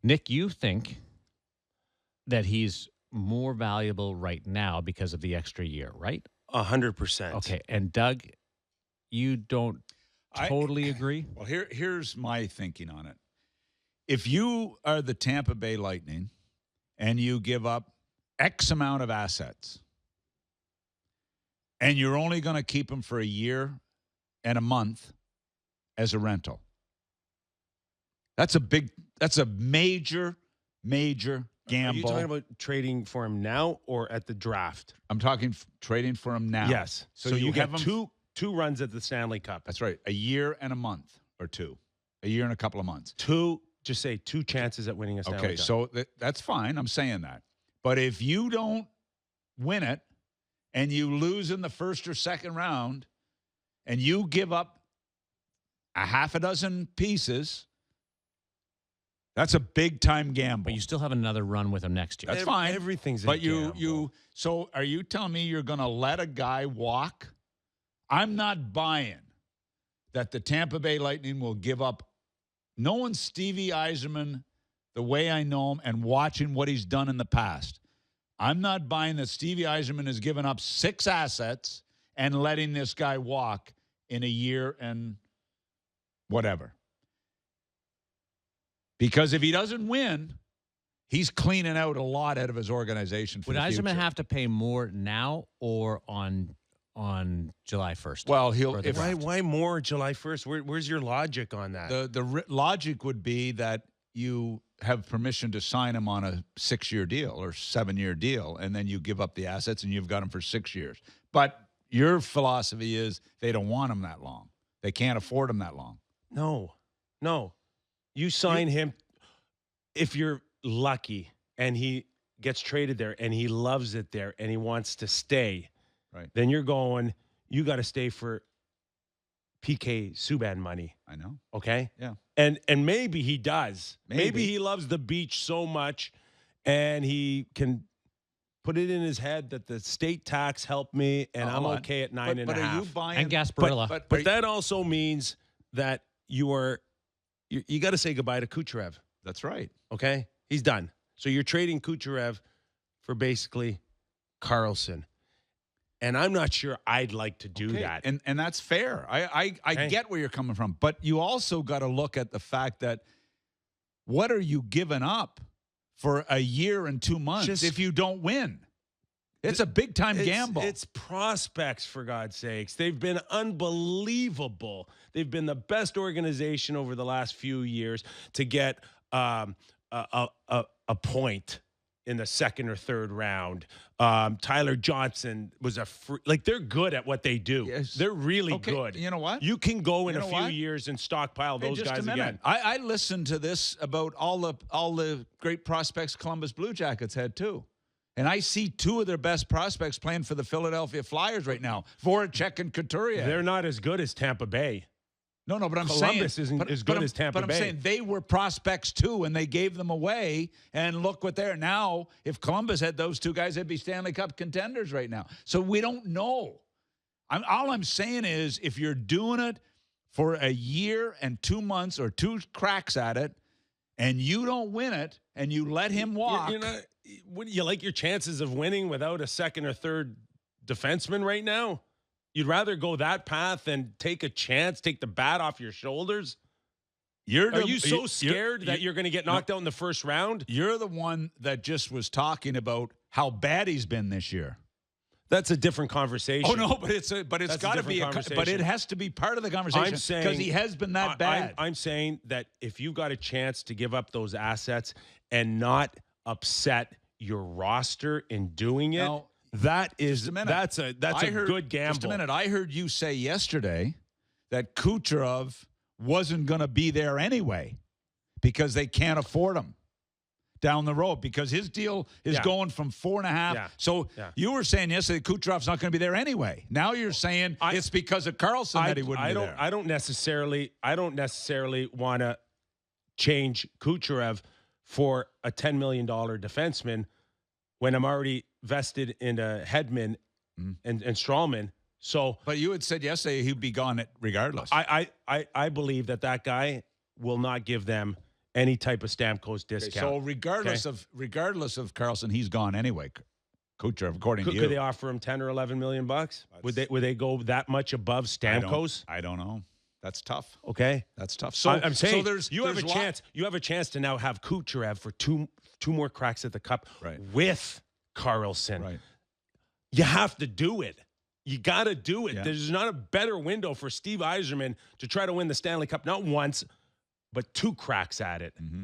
Nick, you think that he's more valuable right now because of the extra year, right? 100%. Okay. And Doug, you don't I totally agree? well, here's my thinking on it. If you are the Tampa Bay Lightning and you give up X amount of assets and you're only going to keep them for a year and a month as a rental, that's a major Are you gamble. talking about trading for him now or at the draft? I'm talking trading for him now. Yes. So you have get him. two runs at the Stanley Cup. That's right. A year and a month or two. A year and a couple of months. Just say two chances at winning a Stanley Cup. Okay, so that's fine. I'm saying that. But if you don't win it and you lose in the first or second round and you give up a half a dozen pieces, that's a big time gamble. But you still have another run with him next year. That's fine. Everything's a But gamble. so are you telling me you're going to let a guy walk? I'm not buying that the Tampa Bay Lightning will give up. Knowing Stevie Yzerman the way I know him and watching what he's done in the past, I'm not buying that Stevie Yzerman has given up 6 assets and letting this guy walk in a year and whatever. Because if he doesn't win, he's cleaning out a lot out of his organization for Would the Eiserman future. have to pay more now or on July 1st? Well, Why more July 1st? Where's your logic on that? the logic would be that you have permission to sign him on a 6-year deal or 7-year deal, and then you give up the assets and you've got him for 6 years. But your philosophy is they don't want him that long. They can't afford him that long. No. You sign him if you're lucky and he gets traded there and he loves it there and he wants to stay. Right. Then you're going, you got to stay for PK Subban money. I know. Okay? Yeah. And maybe he does. Maybe. Maybe he loves the beach so much and he can put it in his head that the state tax helped me and I'm okay at 9.5. But are you buying? And Gasparilla. But that also means that you got to say goodbye to Kucherov. That's right. Okay? He's done. So you're trading Kucherov for basically Karlsson. And I'm not sure I'd like to do that. And that's fair. I get where you're coming from. But you also got to look at the fact that what are you giving up for a year and 2 months if you don't win? It's a big-time gamble. It's prospects, for God's sakes. They've been unbelievable. They've been the best organization over the last few years to get a point in the second or third round. Tyler Johnson was they're good at what they do. Yes. They're really Okay, good. you know what? You can go in You a know few what? years and stockpile Hey, those just guys a minute. again. I listened to this about all the great prospects Columbus Blue Jackets had too. And I see 2 of their best prospects playing for the Philadelphia Flyers right now, Voracek and Couturier. They're not as good as Tampa Bay. No, but I'm Columbus saying isn't as good as Tampa But Bay. I'm saying they were prospects too, and they gave them away. And look what they're now. If Columbus had those 2 guys, they'd be Stanley Cup contenders right now. So we don't know. All I'm saying is, if you're doing it for a year and 2 months or 2 cracks at it, and you don't win it, and you let him walk, Wouldn't you like your chances of winning without a second or third defenseman right now? You'd rather go that path than take a chance, take the bat off your shoulders? Are you so scared that you're going to get knocked out in the first round? You're the one that just was talking about how bad he's been this year. That's a different conversation. Oh no, but it's got to be but it has to be part of the conversation. I'm saying because he has been that bad. I'm saying that if you got a chance to give up those assets and not upset your roster in doing it, Now, that's a good gamble. Just a minute. I heard you say yesterday that Kucherov wasn't going to be there anyway because they can't afford him down the road because his deal is going from 4.5. Yeah. So you were saying yesterday Kucherov's not going to be there anyway. Now you're saying it's because of Karlsson that he wouldn't be there. I don't necessarily want to change Kucherov for a $10 million defenseman when I'm already vested in Hedman and Strawman. So, but you had said yesterday he'd be gone regardless. I believe that guy will not give them any type of Stamkos Okay, discount. so regardless of Karlsson, he's gone anyway. Kucherov, according to you. Could they offer him 10 or 11 million bucks? Would they go that much above Stamkos? I don't know. That's tough. Okay, That's tough. So I'm saying so you have a chance. You have a chance to now have Kucherov for two more cracks at the cup Right. with Karlsson. Right. You have to do it. You got to do it. Yeah. There's not a better window for Steve Yzerman to try to win the Stanley Cup, not once, but 2 cracks at it. Mm-hmm.